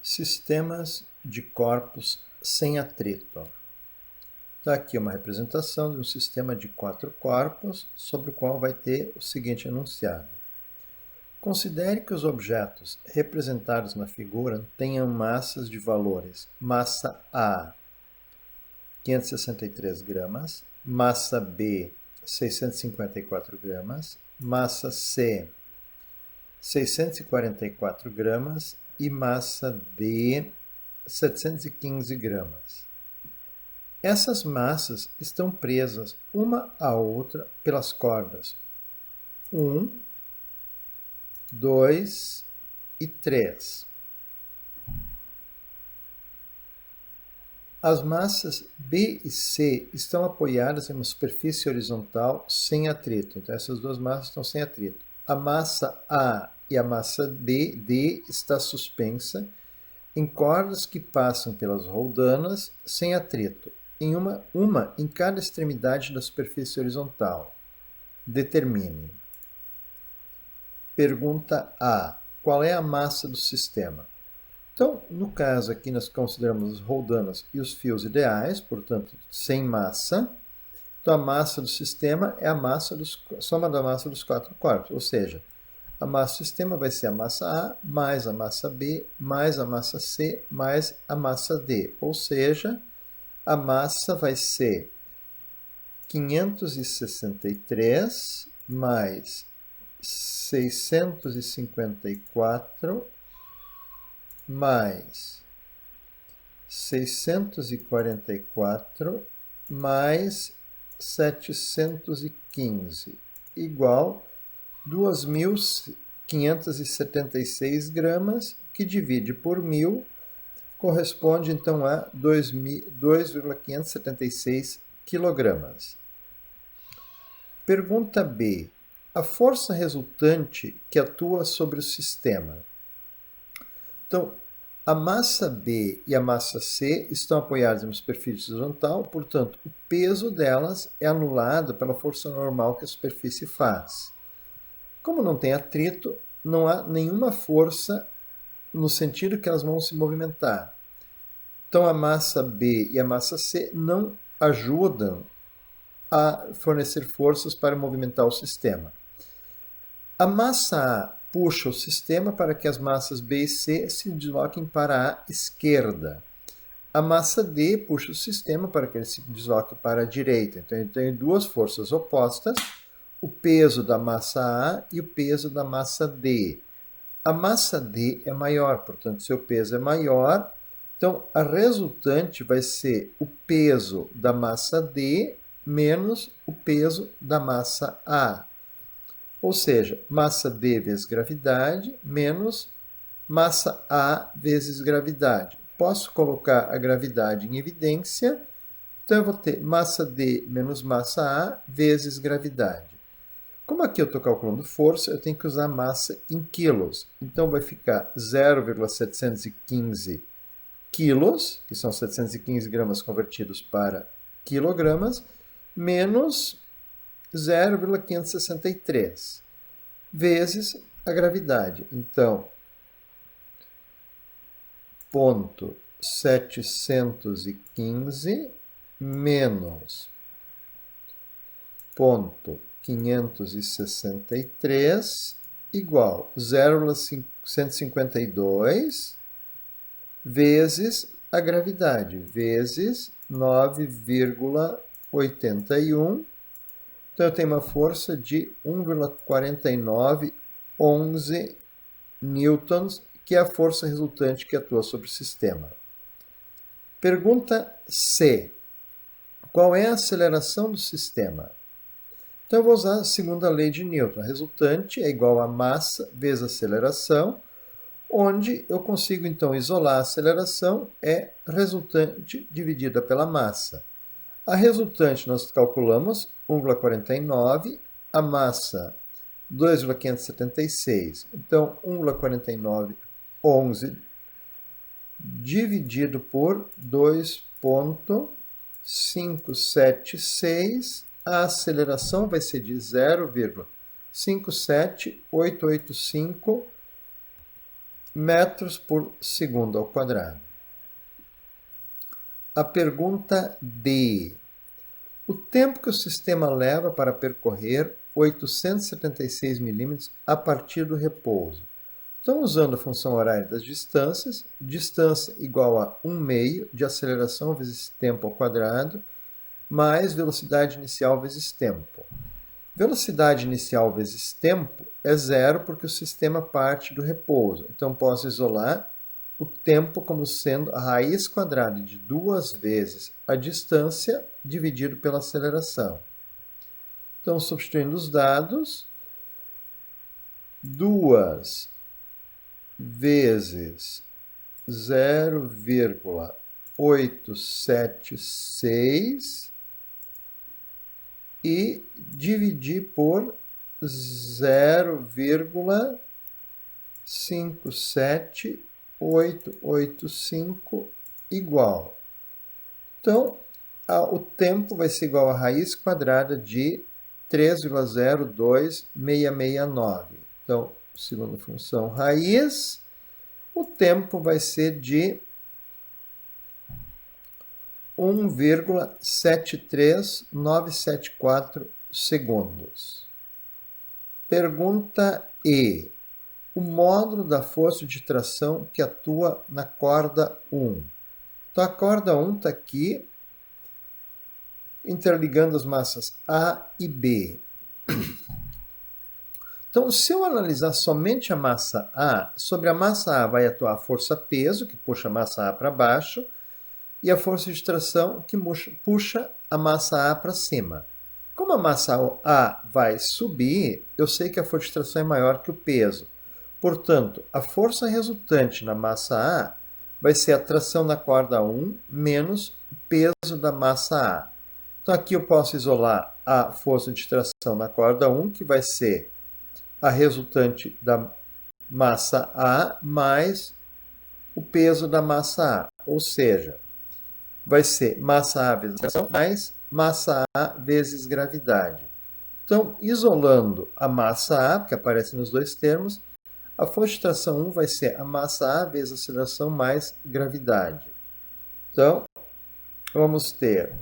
Sistemas de corpos sem atrito. Está aqui uma representação de um sistema de 4 corpos, sobre o qual vai ter o seguinte enunciado. Considere que os objetos representados na figura tenham massas de valores massa A, 563 gramas, massa B, 654 gramas, massa C, 644 gramas e massa D, 715 gramas. Essas massas estão presas uma à outra pelas cordas 1, 2 e 3. As massas B e C estão apoiadas em uma superfície horizontal sem atrito. Então, essas duas massas estão sem atrito. A massa A e a massa D está suspensa em cordas que passam pelas roldanas sem atrito, em uma em cada extremidade da superfície horizontal. Determine. Pergunta A. Qual é a massa do sistema? Então, no caso aqui, nós consideramos as roldanas e os fios ideais, portanto, sem massa. Então, a massa do sistema é a soma da massa dos 4 corpos, ou seja, a massa do sistema vai ser a massa A mais a massa B mais a massa C mais a massa D, ou seja, a massa vai ser 563 mais 654 mais 644 mais 715, igual 2.576 gramas, que divide por 1.000, corresponde então a 2,576 quilogramas. Pergunta B. A força resultante que atua sobre o sistema. Então, a massa B e a massa C estão apoiadas em uma superfície horizontal, portanto, o peso delas é anulado pela força normal que a superfície faz. Como não tem atrito, não há nenhuma força no sentido que elas vão se movimentar. Então, a massa B e a massa C não ajudam a fornecer forças para movimentar o sistema. A massa A puxa o sistema para que as massas B e C se desloquem para a esquerda. A massa D puxa o sistema para que ele se desloque para a direita. Então, ele tem duas forças opostas, o peso da massa A e o peso da massa D. A massa D é maior, portanto, seu peso é maior. Então, a resultante vai ser o peso da massa D menos o peso da massa A. Ou seja, massa D vezes gravidade menos massa A vezes gravidade. Posso colocar a gravidade em evidência, então eu vou ter massa D menos massa A vezes gravidade. Como aqui eu estou calculando força, eu tenho que usar massa em quilos. Então vai ficar 0,715 quilos, que são 715 gramas convertidos para quilogramas, menos 0,563 vezes a gravidade. Então, 0,715 menos 0,563 igual 0,152 vezes a gravidade, vezes 9,81. Então, eu tenho uma força de 1,4911 newtons, que é a força resultante que atua sobre o sistema. Pergunta C. Qual é a aceleração do sistema? Então, eu vou usar a segunda lei de Newton. A resultante é igual a massa vezes a aceleração, onde eu consigo, então, isolar a aceleração, é resultante dividida pela massa. A resultante nós calculamos 1,49, a massa 2,576. Então, 1,4911 dividido por 2,576. A aceleração vai ser de 0,57885 metros por segundo ao quadrado. A pergunta D. O tempo que o sistema leva para percorrer 876 milímetros a partir do repouso. Então, usando a função horária das distâncias, distância igual a 1/2 de aceleração vezes tempo ao quadrado, mais velocidade inicial vezes tempo. Velocidade inicial vezes tempo é zero porque o sistema parte do repouso. Então, posso isolar o tempo como sendo a raiz quadrada de 2 vezes a distância dividido pela aceleração. Então, substituindo os dados, 2 vezes 0,876 e dividir por 0,57885 igual. Então, o tempo vai ser igual a raiz quadrada de 3,02669. Então, segundo a função raiz, o tempo vai ser de 1,73974 segundos. Pergunta E. O módulo da força de tração que atua na corda 1. Então, a corda 1 está aqui, interligando as massas A e B. Então, se eu analisar somente a massa A, sobre a massa A vai atuar a força peso, que puxa a massa A para baixo, e a força de tração, que puxa a massa A para cima. Como a massa A vai subir, eu sei que a força de tração é maior que o peso. Portanto, a força resultante na massa A vai ser a tração na corda 1 menos o peso da massa A. Então, aqui eu posso isolar a força de tração na corda 1, que vai ser a resultante da massa A mais o peso da massa A. Ou seja, vai ser massa A vezes tração mais massa A vezes gravidade. Então, isolando a massa A, que aparece nos dois termos, a força de tração 1 vai ser a massa A vezes aceleração mais gravidade. Então, vamos ter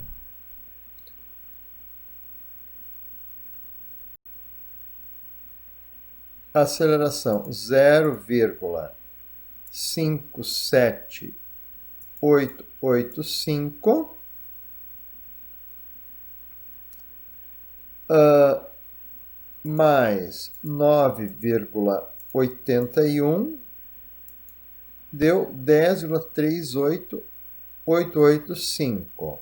a aceleração 0,57885 mais 9,81 deu 10,38885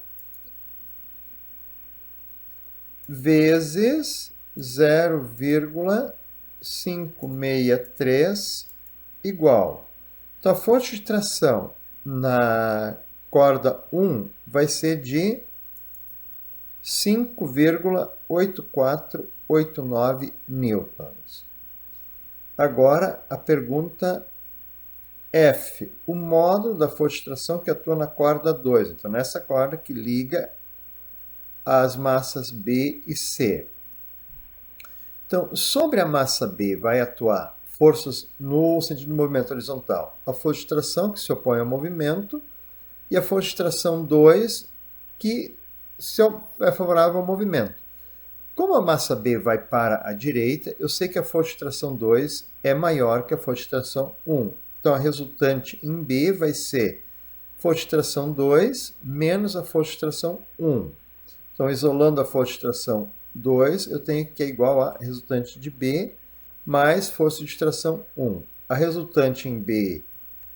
vezes 0,563 igual. Então, a força de tração na corda 1 vai ser de 5,8489 newtons. Agora, a pergunta F. O módulo da força de tração que atua na corda 2. Então, nessa corda que liga as massas B e C. Então, sobre a massa B vai atuar forças no sentido do movimento horizontal. A força de tração, que se opõe ao movimento, e a força de tração 2, que é favorável ao movimento. Como a massa B vai para a direita, eu sei que a força de tração 2 é maior que a força de tração 1. Então, a resultante em B vai ser força de tração 2 menos a força de tração 1. Então, isolando a força de tração 2, eu tenho que é igual a resultante de B mais força de tração 1. A resultante em B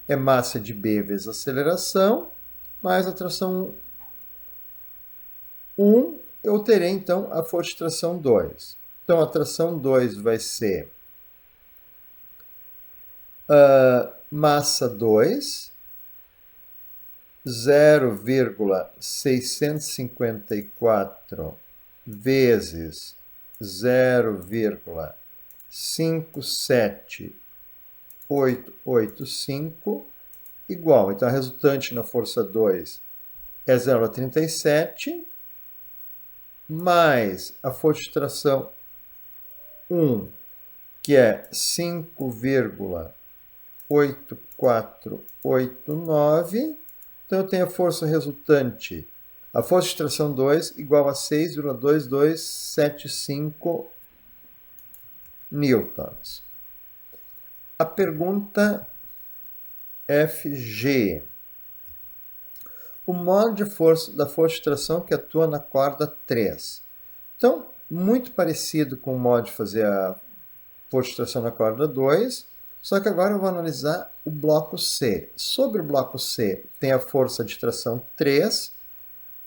é massa de B vezes aceleração, mais a tração 1, eu terei, então, a força de tração 2. Então, a tração 2 vai ser massa 2, 0,654 vezes 0,57885 igual. Então, a resultante na força 2 é 0,37 mais a força de tração 1, que é 5,84 8489. Então, eu tenho a força resultante, a força de tração 2, igual a 6,2275 newtons. A pergunta FG. O modo de força da força de tração que atua na corda 3. Então, muito parecido com o modo de fazer a força de tração na corda 2, só que agora eu vou analisar o bloco C. Sobre o bloco C, tem a força de tração 3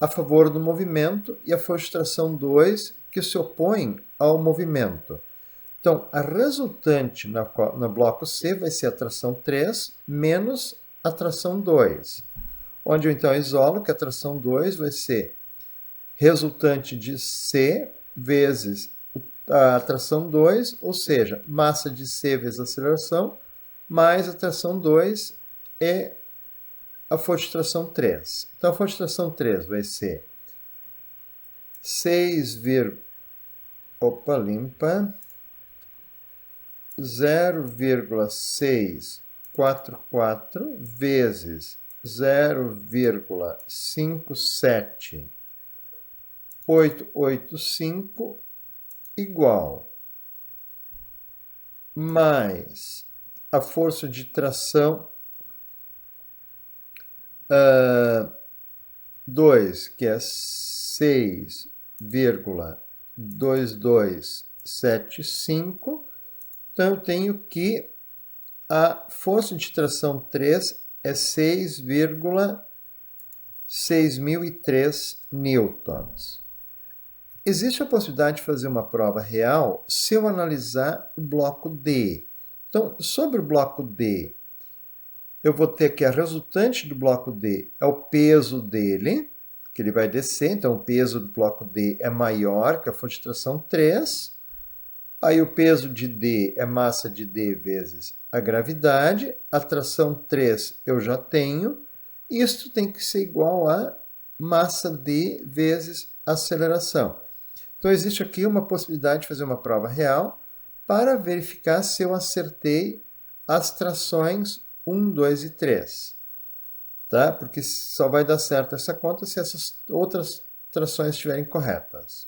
a favor do movimento e a força de tração 2 que se opõe ao movimento. Então, a resultante no bloco C vai ser a tração 3 menos a tração 2, onde eu então isolo que a tração 2 vai ser resultante de C vezes a tração 2, ou seja, massa de C vezes aceleração, mais a tração 2 é a força de tração 3. Então, a força de tração 3 vai ser 0,644 vezes 0,57885 igual mais a força de tração 2, que é 6,2275. Então, eu tenho que a força de tração 3 é 6,6003 newtons. Existe a possibilidade de fazer uma prova real se eu analisar o bloco D. Então, sobre o bloco D, eu vou ter que a resultante do bloco D é o peso dele, que ele vai descer, então o peso do bloco D é maior que a força de tração 3. Aí o peso de D é massa de D vezes a gravidade, a tração 3 eu já tenho, isto tem que ser igual a massa D vezes aceleração. Então, existe aqui uma possibilidade de fazer uma prova real para verificar se eu acertei as trações 1, 2 e 3. Tá? Porque só vai dar certo essa conta se essas outras trações estiverem corretas.